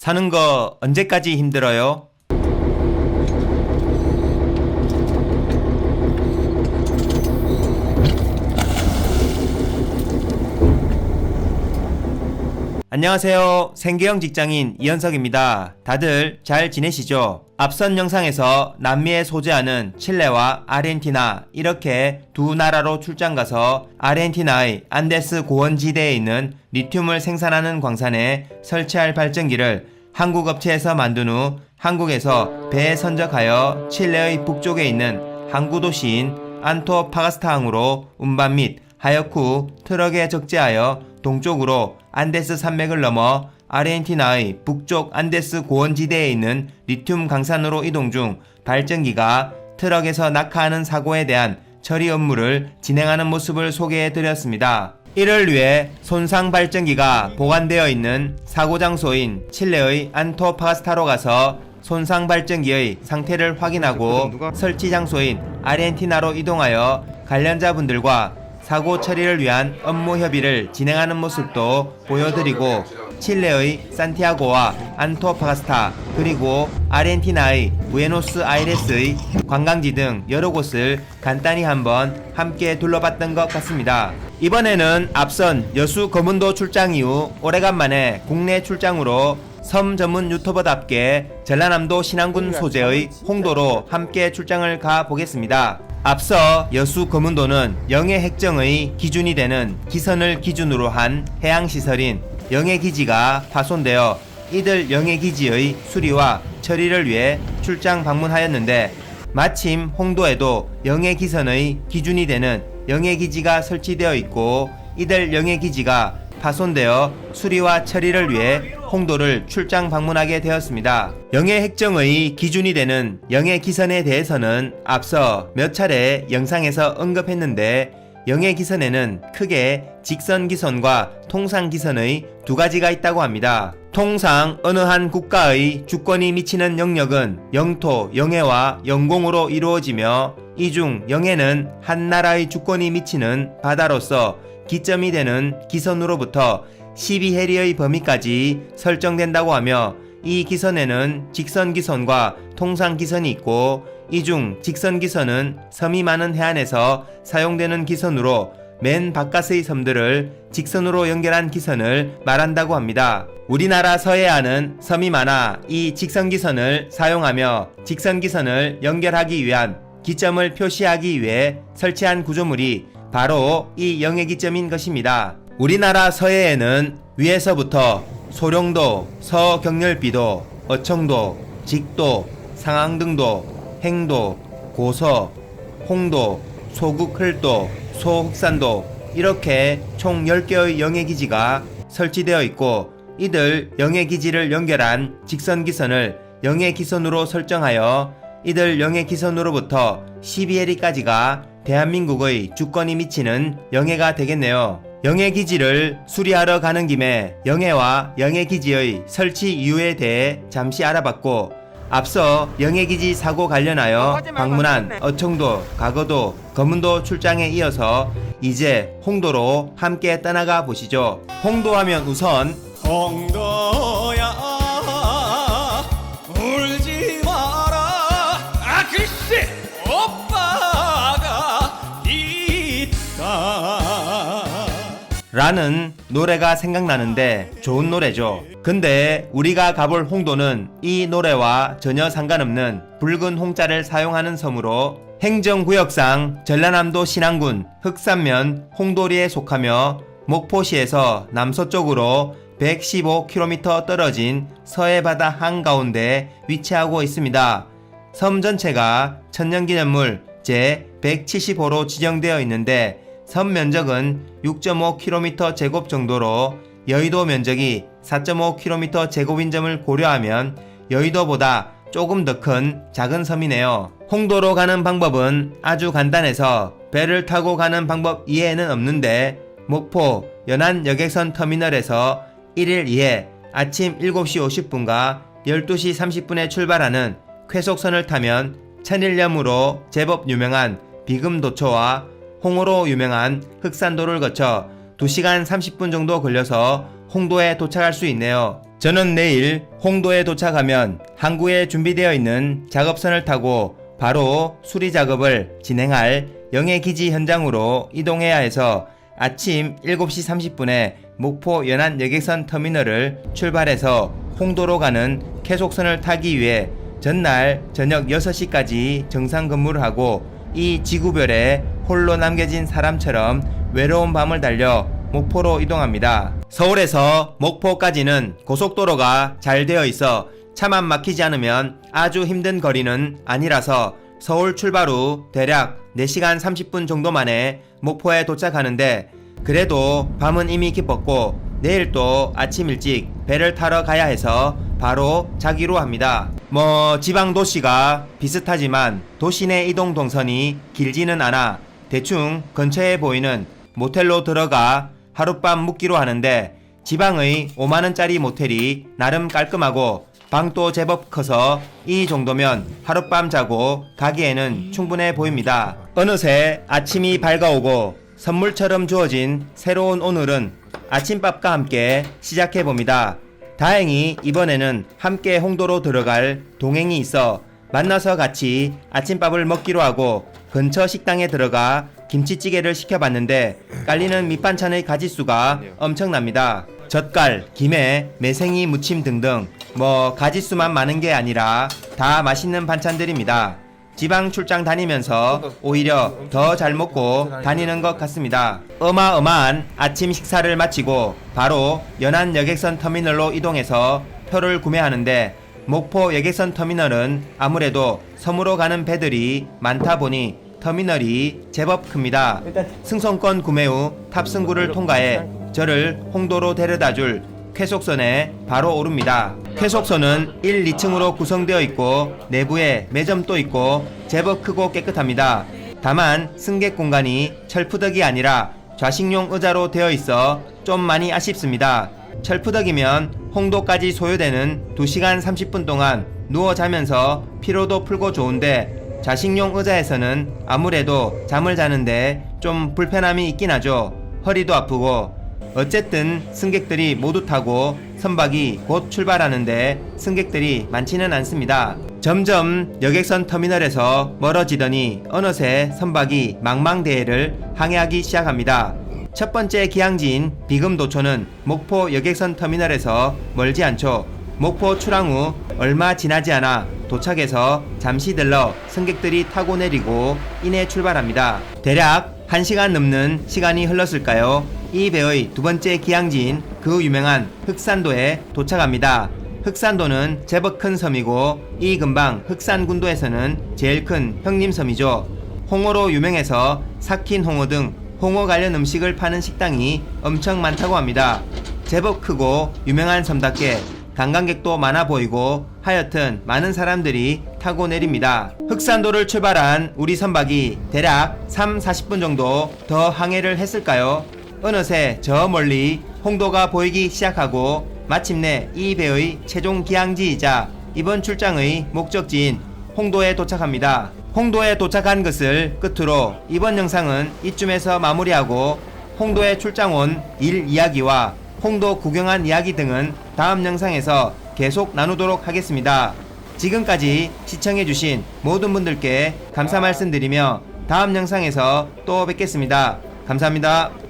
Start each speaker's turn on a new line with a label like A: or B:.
A: 사는 거 언제까지 힘들어요? 안녕하세요. 생계형 직장인 이현석입니다. 다들 잘 지내시죠? 앞선 영상에서 남미에 소재하는 칠레와 아르헨티나 이렇게 두 나라로 출장 가서 아르헨티나의 안데스 고원지대에 있는 리튬을 생산하는 광산에 설치할 발전기를 한국 업체에서 만든 후 한국에서 배에 선적하여 칠레의 북쪽에 있는 항구 도시인 안토파가스타항으로 운반 및 하역 후 트럭에 적재하여 동쪽으로 안데스 산맥을 넘어 아르헨티나의 북쪽 안데스 고원지대에 있는 리튬 강산으로 이동 중 발전기가 트럭에서 낙하하는 사고에 대한 처리 업무를 진행하는 모습을 소개해 드렸습니다. 이를 위해 손상 발전기가 보관되어 있는 사고 장소인 칠레의 안토파가스타로 가서 손상 발전기의 상태를 확인하고 설치 장소인 아르헨티나로 이동하여 관련자분들과 사고 처리를 위한 업무 협의를 진행하는 모습도 보여드리고 칠레의 산티아고와 안토파가스타 그리고 아르헨티나의 부에노스아이레스의 관광지 등 여러 곳을 간단히 한번 함께 둘러봤던 것 같습니다. 이번에는 앞선 여수 거문도 출장 이후 오래간만에 국내 출장으로 섬 전문 유튜버답게 전라남도 신안군 소재의 홍도로 함께 출장을 가보겠습니다. 앞서 여수 거문도는 영해 핵정의 기준이 되는 기선을 기준으로 한 해양시설인 영해기지가 파손되어 이들 영해기지의 수리와 처리를 위해 출장 방문하였는데 마침 홍도에도 영해기선의 기준이 되는 영해기지가 설치되어 있고 이들 영해기지가 파손되어 수리와 처리를 위해 홍도를 출장 방문하게 되었습니다. 영해 핵정의 기준이 되는 영해 기선에 대해서는 앞서 몇 차례 영상에서 언급했는데 영해 기선에는 크게 직선 기선과 통상 기선의 두 가지가 있다고 합니다. 통상 어느 한 국가의 주권이 미치는 영역은 영토, 영해와 영공으로 이루어지며 이 중 영해는 한 나라의 주권이 미치는 바다로서 기점이 되는 기선으로부터 12해리의 범위까지 설정된다고 하며 이 기선에는 직선기선과 통상기선이 있고 이 중 직선기선은 섬이 많은 해안에서 사용되는 기선으로 맨 바깥의 섬들을 직선으로 연결한 기선을 말한다고 합니다. 우리나라 서해안은 섬이 많아 이 직선기선을 사용하며 직선기선을 연결하기 위한 기점을 표시하기 위해 설치한 구조물이 바로 이 영해기점인 것입니다. 우리나라 서해에는 위에서부터 소룡도, 서경렬비도, 어청도, 직도, 상항등도, 행도, 고서, 홍도, 소국흘도, 소흑산도 이렇게 총 10개의 영해기지가 설치되어 있고 이들 영해기지를 연결한 직선기선을 영해기선으로 설정하여 이들 영해기선으로부터 12해리까지가 대한민국의 주권이 미치는 영해가 되겠네요. 영해기지를 수리하러 가는 김에 영해와 영해기지의 설치 이유에 대해 잠시 알아봤고 앞서 영해기지 사고 관련하여 방문한 어청도, 가거도, 거문도 출장에 이어서 이제 홍도로 함께 떠나가 보시죠. 홍도 하면 우선
B: 홍도야 울지 마라 글쎄 오빠가 있다
A: 라는 노래가 생각나는데 좋은 노래죠. 근데 우리가 가볼 홍도는 이 노래와 전혀 상관없는 붉은 홍자를 사용하는 섬으로 행정구역상 전라남도 신안군 흑산면 홍도리에 속하며 목포시에서 남서쪽으로 115km 떨어진 서해바다 한가운데 위치하고 있습니다. 섬 전체가 천년기념물 제175로 지정되어 있는데 섬 면적은 6.5km 제곱 정도로 여의도 면적이 4.5km 제곱인 점을 고려하면 여의도보다 조금 더 큰 작은 섬이네요. 홍도로 가는 방법은 아주 간단해서 배를 타고 가는 방법 이외에는 없는데 목포 연안 여객선 터미널에서 1일 2회 아침 7시 50분과 12시 30분에 출발하는 쾌속선을 타면 천일염으로 제법 유명한 비금도초와 홍어로 유명한 흑산도를 거쳐 2시간 30분 정도 걸려서 홍도에 도착할 수 있네요. 저는 내일 홍도에 도착하면 항구에 준비되어 있는 작업선을 타고 바로 수리 작업을 진행할 영해기지 현장으로 이동해야 해서 아침 7시 30분에 목포 연안 여객선 터미널을 출발해서 홍도로 가는 캐속선을 타기 위해 전날 저녁 6시까지 정상 근무를 하고 이 지구별에 홀로 남겨진 사람처럼 외로운 밤을 달려 목포로 이동합니다. 서울에서 목포까지는 고속도로가 잘 되어 있어 차만 막히지 않으면 아주 힘든 거리는 아니라서 서울 출발 후 대략 4시간 30분 정도 만에 목포에 도착하는데 그래도 밤은 이미 깊었고 내일 또 아침 일찍 배를 타러 가야 해서 바로 자기로 합니다. 지방 도시가 비슷하지만 도시 내 이동 동선이 길지는 않아 대충 근처에 보이는 모텔로 들어가 하룻밤 묵기로 하는데 지방의 5만원짜리 모텔이 나름 깔끔하고 방도 제법 커서 이 정도면 하룻밤 자고 가기에는 충분해 보입니다. 어느새 아침이 밝아오고 선물처럼 주어진 새로운 오늘은 아침밥과 함께 시작해봅니다. 다행히 이번에는 함께 홍도로 들어갈 동행이 있어 만나서 같이 아침밥을 먹기로 하고 근처 식당에 들어가 김치찌개를 시켜봤는데 깔리는 밑반찬의 가짓수가 엄청납니다. 젓갈, 김에, 매생이 무침 등등 가짓수만 많은 게 아니라 다 맛있는 반찬들입니다. 지방 출장 다니면서 오히려 더 잘 먹고 다니는 것 같습니다. 어마어마한 아침 식사를 마치고 바로 연안 여객선 터미널로 이동해서 표를 구매하는데 목포 여객선 터미널은 아무래도 섬으로 가는 배들이 많다 보니 터미널이 제법 큽니다. 승선권 구매 후 탑승구를 통과해 저를 홍도로 데려다줄 쾌속선에 바로 오릅니다. 쾌속선은 1, 2층으로 구성되어 있고 내부에 매점도 있고 제법 크고 깨끗합니다. 다만 승객 공간이 철푸덕이 아니라 좌식용 의자로 되어 있어 좀 많이 아쉽습니다. 철푸덕이면 홍도까지 소요되는 2시간 30분 동안 누워 자면서 피로도 풀고 좋은데 좌식용 의자에서는 아무래도 잠을 자는데 좀 불편함이 있긴 하죠. 허리도 아프고. 어쨌든 승객들이 모두 타고 선박이 곧 출발하는데 승객들이 많지는 않습니다. 점점 여객선 터미널에서 멀어지더니 어느새 선박이 망망대해를 항해하기 시작합니다. 첫 번째 기항지인 비금도초는 목포 여객선 터미널에서 멀지 않죠. 목포 출항 후 얼마 지나지 않아 도착해서 잠시 들러 승객들이 타고 내리고 이내 출발합니다. 대략 1시간 넘는 시간이 흘렀을까요? 이 배의 두 번째 기항지인 그 유명한 흑산도에 도착합니다. 흑산도는 제법 큰 섬이고 이 근방 흑산군도에서는 제일 큰 형님섬이죠. 홍어로 유명해서 삭힌 홍어 등 홍어 관련 음식을 파는 식당이 엄청 많다고 합니다. 제법 크고 유명한 섬답게 관광객도 많아 보이고 하여튼 많은 사람들이 타고 내립니다. 흑산도를 출발한 우리 선박이 대략 3-40분 정도 더 항해를 했을까요? 어느새 저 멀리 홍도가 보이기 시작하고 마침내 이 배의 최종 기항지이자 이번 출장의 목적지인 홍도에 도착합니다. 홍도에 도착한 것을 끝으로 이번 영상은 이쯤에서 마무리하고 홍도에 출장 온 일 이야기와 홍도 구경한 이야기 등은 다음 영상에서 계속 나누도록 하겠습니다. 지금까지 시청해주신 모든 분들께 감사 말씀드리며 다음 영상에서 또 뵙겠습니다. 감사합니다.